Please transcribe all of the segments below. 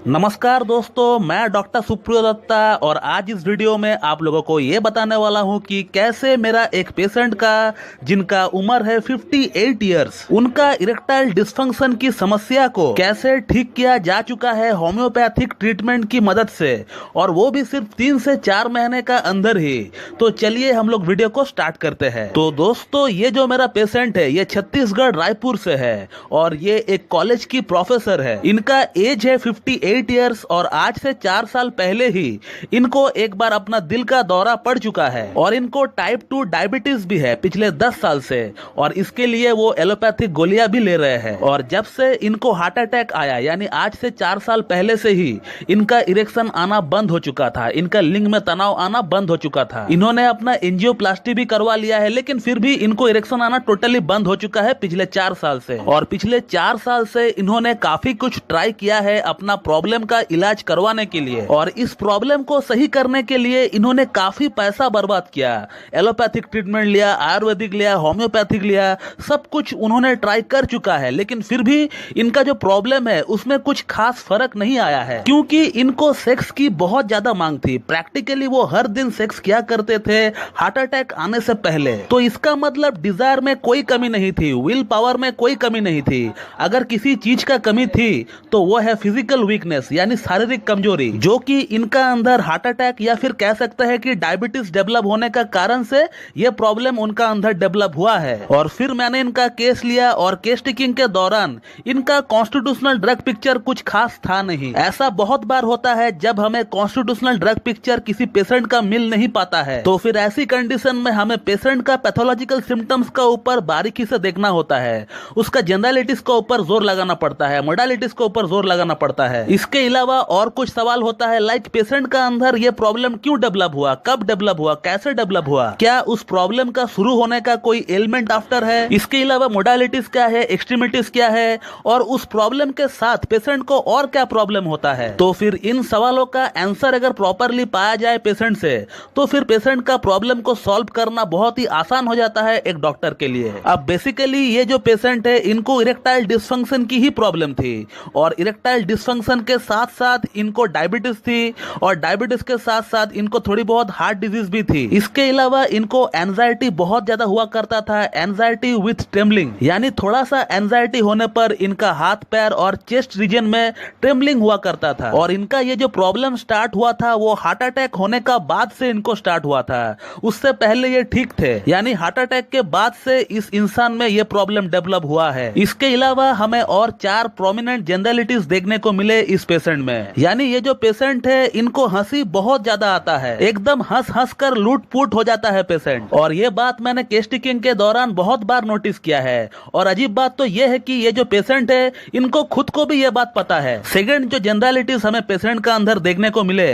नमस्कार दोस्तों, मैं डॉक्टर सुप्रियो दत्ता और आज इस वीडियो में आप लोगों को ये बताने वाला हूँ कि कैसे मेरा एक पेशेंट का जिनका उम्र है 58 इयर्स, उनका इरेक्टाइल डिस्फंक्शन की समस्या को कैसे ठीक किया जा चुका है होम्योपैथिक ट्रीटमेंट की मदद से, और वो भी सिर्फ 3 से 4 महीने का अंदर ही। तो चलिए हम लोग वीडियो को स्टार्ट करते हैं। तो दोस्तों, ये जो मेरा पेशेंट है ये छत्तीसगढ़ रायपुर से है और ये एक कॉलेज की प्रोफेसर है। इनका एज है 58 इयर्स और आज से 4 साल पहले ही इनको एक बार अपना दिल का दौरा पड़ चुका है और इनको टाइप 2 डायबिटीज भी है पिछले 10 साल से, और इसके लिए वो एलोपैथिक गोलियां भी ले रहे हैं। और जब से इनको हार्ट अटैक आया, यानी आज से 4 साल पहले से ही इनका इरेक्शन आना बंद हो चुका था, इनका लिंग में तनाव आना बंद हो चुका था। इन्होंने अपना एंजियोप्लास्टी भी करवा लिया है, लेकिन फिर भी इनको इरेक्शन आना टोटली बंद हो चुका है पिछले 4 साल से। और पिछले 4 साल से इन्होंने काफी कुछ ट्राई किया है अपना प्रॉब्लम का इलाज करवाने के लिए, और इस प्रॉब्लम को सही करने के लिए इन्होंने काफी पैसा बर्बाद किया। एलोपैथिक ट्रीटमेंट लिया, आयुर्वेदिक लिया, होम्योपैथिक लिया, सब कुछ उन्होंने ट्राई कर चुका है, लेकिन फिर भी इनका जो प्रॉब्लम है उसमें कुछ खास फर्क नहीं आया है, क्योंकि इनको सेक्स की बहुत ज्यादा मांग थी। प्रैक्टिकली वो हर दिन सेक्स किया करते थे हार्ट अटैक आने से पहले। तो इसका मतलब डिजायर में कोई कमी नहीं थी, विल पावर में कोई कमी नहीं थी। अगर किसी चीज का कमी थी तो वो है फिजिकल वीकनेस, यानी शारीरिक कमजोरी, जो कि इनका अंदर हार्ट अटैक या फिर कह सकते हैं कि डायबिटीज डेवलप होने का कारण से ये प्रॉब्लम उनका अंदर डेवलप हुआ है। और फिर मैंने इनका केस लिया और केस टेकिंग के दौरान इनका कॉन्स्टिट्यूशनल ड्रग पिक्चर कुछ खास था नहीं। ऐसा बहुत बार होता है जब हमें कॉन्स्टिट्यूशनल ड्रग पिक्चर किसी पेशेंट का मिल नहीं पाता है, तो फिर ऐसी कंडीशन में हमें पेशेंट का पैथोलॉजिकल सिम्टम्स का ऊपर बारीकी से देखना होता है, उसका जनरलिटीज के ऊपर जोर लगाना पड़ता है, मोडालिटीज के ऊपर जोर लगाना पड़ता है। इसके अलावा और कुछ सवाल होता है, लाइक पेशेंट का अंदर ये प्रॉब्लम क्यों डेवलप हुआ, कब डेवलप हुआ, कैसे डेवलप हुआ, क्या उस प्रॉब्लम का शुरू होने का कोई एलिमेंट आफ्टर है। इसके अलावा मोडालिटीज क्या है, एक्सट्रीमिटीज क्या है, और उस प्रॉब्लम के साथ पेशेंट को और क्या प्रॉब्लम होता है। तो फिर इन सवालों का आंसर अगर प्रॉपरली पाया जाए पेशेंट से, तो फिर पेशेंट का प्रॉब्लम को सॉल्व करना बहुत ही आसान हो जाता है एक डॉक्टर के लिए। अब बेसिकली ये जो पेशेंट है इनको इरेक्टाइल डिस्फंक्शन की ही प्रॉब्लम थी, और इरेक्टाइल डिस्फंक्शन के साथ साथ इनको डायबिटीज थी, और डायबिटीज के साथ साथ इनको थोड़ी बहुत हार्ट डिजीज भी थी। इसके अलावा इनको एंजाइटी बहुत ज्यादा हुआ करता था, एंजाइटी विथ ट्रेमलिंग, यानी थोड़ा सा एंजाइटी होने पर इनका हाथ पैर और चेस्ट रीजन में ट्रेमलिंग हुआ करता था। और इनका ये जो प्रॉब्लम स्टार्ट हुआ था वो हार्ट अटैक होने का बाद से इनको स्टार्ट हुआ था, उससे पहले ये ठीक थे, यानी हार्ट अटैक के बाद से इस इंसान में ये प्रॉब्लम डेवलप हुआ है। इसके अलावा हमें और 4 प्रोमिनेंट जनरलिटीज देखने को मिले इस पेशेंट में, यानी ये जो पेशेंट है इनको हंसी बहुत ज्यादा आता है, एकदम हंस हंस कर लूट पुट हो जाता है पेशेंट। और ये बात मैंने केस टेकिंग के दौरान बहुत बार नोटिस किया है। और अजीब बात तो ये है कि ये जो पेशेंट है इनको खुद को भी ये बात पता है। सेकंड जो जनरलिटीज हमें पेशेंट का अंदर देखने को मिले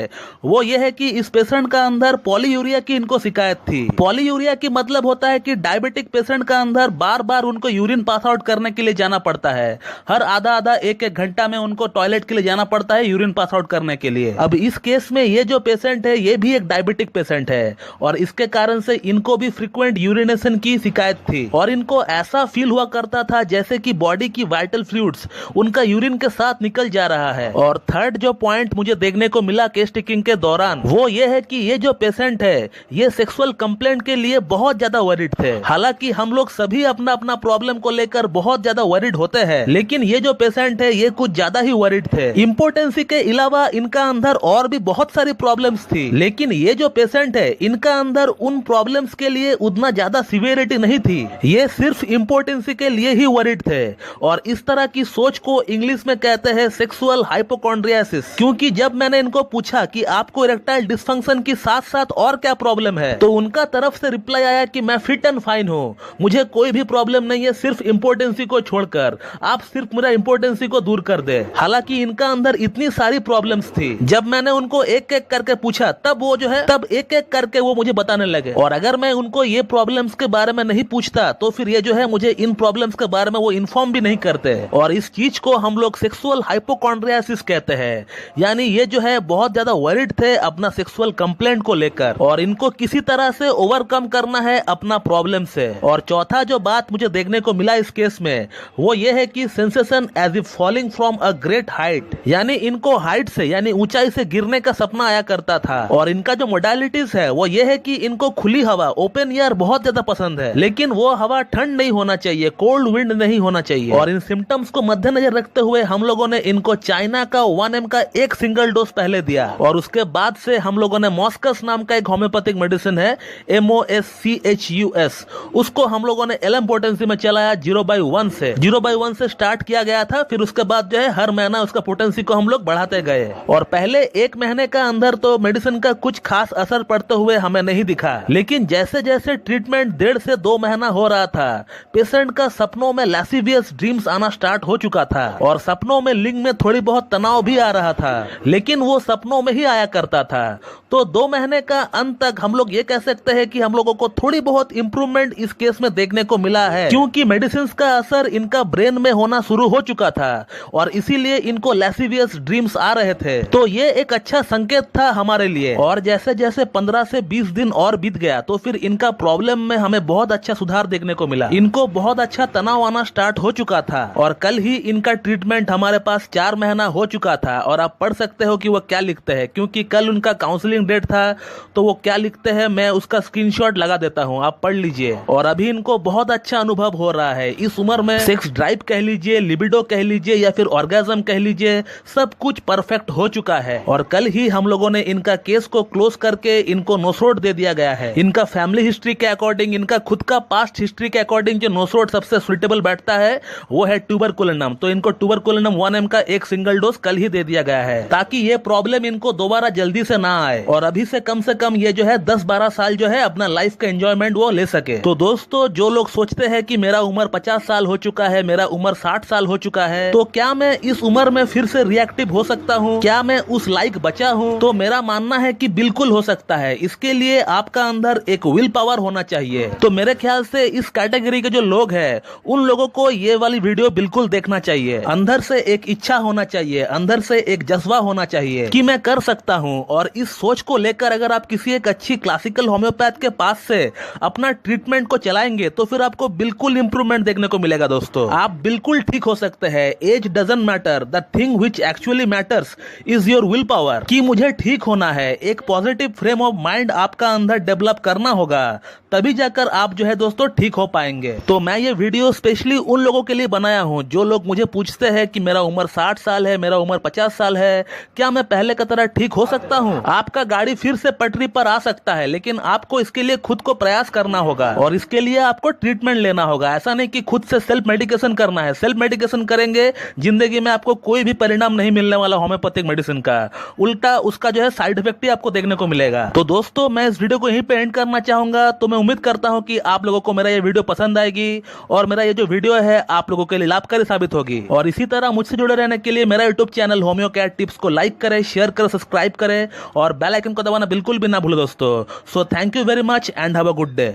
वो ये है कि इस पेशेंट का अंदर पॉलीयूरिया की इनको शिकायत थी। पॉलीयूरिया की मतलब होता है कि डायबिटिक पेशेंट का अंदर बार बार उनको यूरिन पास आउट करने के लिए जाना पड़ता है, हर आधा आधा एक घंटा में उनको टॉयलेट के लिए जाना पड़ता है यूरिन पास आउट करने के लिए। अब इस केस में ये जो पेशेंट है ये भी एक डायबिटिक पेशेंट है, और इसके कारण से इनको भी फ्रीक्वेंट यूरिनेशन की शिकायत थी, और इनको ऐसा फील हुआ करता था जैसे कि बॉडी की वाइटल फ्लूइड्स उनका यूरिन के साथ निकल जा रहा है। और थर्ड जो पॉइंट मुझे देखने को मिला केस टेकिंग के दौरान वो ये है कि ये जो पेशेंट है ये सेक्सुअल कंप्लेंट के लिए बहुत ज्यादा वरीड थे। हालांकि हम लोग सभी अपना अपना प्रॉब्लम को लेकर बहुत ज्यादा वरीड होते हैं, लेकिन ये जो पेशेंट है ये कुछ ज्यादा ही वरीड थे। इम्पोर्टेंसी के अलावा इनका अंदर और भी बहुत सारी प्रॉब्लम्स थी, लेकिन ये जो पेशेंट है इनका अंदर उन प्रॉब्लम्स के लिए उतना ज्यादा सिवियरिटी नहीं थी, ये सिर्फ इम्पोर्टेंसी के लिए ही वरीड थे। और इस तरह की सोच को इंग्लिश में कहते हैं सेक्सुअल हाइपोकॉन्ड्रियासिस। क्योंकि जब मैंने इनको पूछा कि आपको इरेक्टाइल डिस्फंक्शन के साथ साथ और क्या प्रॉब्लम है, तो उनका तरफ से रिप्लाई आया कि मैं फिट एंड फाइन हूँ, मुझे कोई भी प्रॉब्लम नहीं है, सिर्फ इम्पोर्टेंसी को छोड़कर आप सिर्फ मेरा इम्पोर्टेंसी को दूर कर दे। हालांकि इनका अंदर इतनी सारी प्रॉब्लम्स थी, जब मैंने उनको एक एक करके पूछा तब वो जो है तब एक एक करके वो मुझे बताने लगे। और अगर मैं उनको ये प्रॉब्लम्स के बारे में नहीं पूछता तो फिर ये जो है मुझे इन प्रॉब्लम्स के बारे में वो इन्फॉर्म भी नहीं करते। और इस चीज को हम लोग सेक्सुअल हाइपोकॉन्ड्रियासिस कहते हैं, यानी ये जो है बहुत ज्यादा वरीड थे अपना सेक्सुअल कंप्लेंट को लेकर, और इनको किसी तरह से ओवरकम करना है अपना प्रॉब्लम से। और चौथा जो बात मुझे देखने को मिला इस केस में वो ये है कि sensation as if falling from a great height, यानी इनको हाइट से यानी ऊंचाई से गिरने का सपना आया करता था। और इनका जो मोडालिटीज है वो ये है कि इनको खुली हवा ओपन एयर बहुत ज्यादा पसंद है, लेकिन वो हवा ठंड नहीं होना चाहिए, कोल्ड विंड नहीं होना चाहिए। और इन सिम्टम्स को मद्देनजर रखते हुए हम लोगों ने इनको चाइना का 1M का एक सिंगल डोज पहले दिया, और उसके बाद से हम लोगों ने मॉस्कस नाम का एक होम्योपैथिक मेडिसिन है MOSCHUS, उसको हम लोगों ने LM पोटेंसी में चलाया 0/1 से स्टार्ट किया गया था। फिर उसके बाद जो है हर महीना उसका पोटेंसी को हम लोग बढ़ाते गए, और पहले एक महीने का अंदर तो मेडिसिन का कुछ खास असर पड़ते हुए हमें नहीं दिखा, लेकिन जैसे जैसे ट्रीटमेंट 1.5 से 2 महीना हो रहा था, पेशेंट का सपनों में लैसिवियस ड्रीम्स आना स्टार्ट हो चुका था, और सपनों में लिंग में थोड़ी बहुत तनाव भी आ रहा था, लेकिन वो सपनों में ही आया करता था। तो 2 महीने का अंत तक हम लोग ये कह सकते हैं कि हम लोगों को थोड़ी बहुत इंप्रूवमेंट इस केस में देखने को मिला है, क्योंकि मेडिसिन का असर इनका ब्रेन में होना शुरू हो चुका था, और इसीलिए इनको लैसिवियस ड्रीम्स आ रहे थे। तो ये एक अच्छा संकेत था हमारे लिए। और जैसे जैसे 15 से 20 दिन और बीत गया तो फिर इनका प्रॉब्लम में हमें बहुत अच्छा सुधार देखने को मिला। इनको बहुत अच्छा तनाव आना स्टार्ट हो चुका था, और कल ही इनका ट्रीटमेंट हमारे पास 4 महीना हो चुका था। और आप पढ़ सकते हो कि वो क्या लिखते हैं, क्योंकि कल उनका काउंसलिंग डेट था, तो वो क्या लिखते हैं मैं उसका स्क्रीनशॉट लगा देता हूँ, आप पढ़ लीजिए। और अभी इनको बहुत अच्छा अनुभव हो रहा है। इस उम्र में सेक्स ड्राइव कह लीजिए, लिबिडो कह लीजिए, या फिर ऑर्गेज्म कह लीजिए, सब कुछ परफेक्ट हो चुका है। और कल ही हम लोगों ने इनका केस को क्लोज करके इनको नोसोड दे दिया गया है। इनका फैमिली हिस्ट्री के अकॉर्डिंग, इनका खुद का पास्ट हिस्ट्री के अकॉर्डिंग जो नोसोड सबसे सुइटेबल बैठता है वो है ट्यूबरकुलिनम। तो इनको ट्यूबरकुलिनम 1M का एक सिंगल डोज कल ही दे दिया गया है, ताकि ये प्रॉब्लम इनको दोबारा जल्दी से ना आए, और अभी से कम ये जो है 10-12 साल जो है अपना लाइफ का एंजॉयमेंट वो ले सके। तो दोस्तों, जो लोग सोचते हैं कि मेरा उम्र 50 साल हो चुका है, मेरा उम्र 60 साल हो चुका है, तो क्या मैं इस उम्र में फिर से रिएक्टिव हो सकता हूँ, क्या मैं उस लायक बचा हूँ? तो मेरा मानना है कि बिल्कुल हो सकता है। इसके लिए आपका अंदर एक विल पावर होना चाहिए। तो मेरे ख्याल से इस कैटेगरी के जो लोग हैं उन लोगों को ये वाली वीडियो बिल्कुल देखना चाहिए। अंदर से एक इच्छा होना चाहिए, अंदर से एक जज्बा होना चाहिए कि मैं कर सकता हूँ। और इस सोच को लेकर अगर आप किसी एक अच्छी क्लासिकल होम्योपैथ के पास से अपना ट्रीटमेंट को चलाएंगे तो फिर आपको बिल्कुल इंप्रूवमेंट देखने को मिलेगा। दोस्तों, आप बिल्कुल ठीक हो सकते हैं। Age doesn't matter, the thing which actually matters is your will power. कि मुझे ठीक होना है, एक पॉजिटिव फ्रेम ऑफ माइंड आपका अंदर डेवलप करना होगा, तभी जाकर आप जो है दोस्तों ठीक हो पाएंगे। तो मैं ये वीडियो स्पेशली उन लोगों के लिए बनाया हूँ जो लोग मुझे पूछते हैं कि मेरा उम्र 60 साल है, मेरा उम्र 50 साल है, क्या मैं पहले की तरह ठीक हो सकता हूँ? आपका गाड़ी फिर से पटरी पर आ सकता है, लेकिन आपको इसके लिए खुद को प्रयास करना होगा, और इसके लिए आपको ट्रीटमेंट लेना होगा। ऐसा नहीं कि खुद से सेल्फ मेडिकेशन करना है। सेल्फ मेडिकेशन करेंगे, जिंदगी में आपको कोई भी परिणाम नहीं मिलने वाला होम्योपैथिक मेडिसिन का, उल्टा उसका जो है साइड इफेक्ट ही आपको देखने को मिलेगा। तो दोस्तों, मैं इस वीडियो को यहीं पे एंड करना चाहूंगा। तो मैं उम्मीद करता हूं कि आप लोगों को मेरा ये वीडियो पसंद आएगी, और मेरा ये जो वीडियो है आप लोगों के लिए लाभकारी साबित होगी। और इसी तरह मुझसे जुड़े रहने के लिए मेरा YouTube channel homeo care tips को लाइक करें, शेयर करें, सब्सक्राइब करें, और बेल आइकन को दबाना बिल्कुल भी ना भूलें दोस्तों। So thank you very much and have a good day.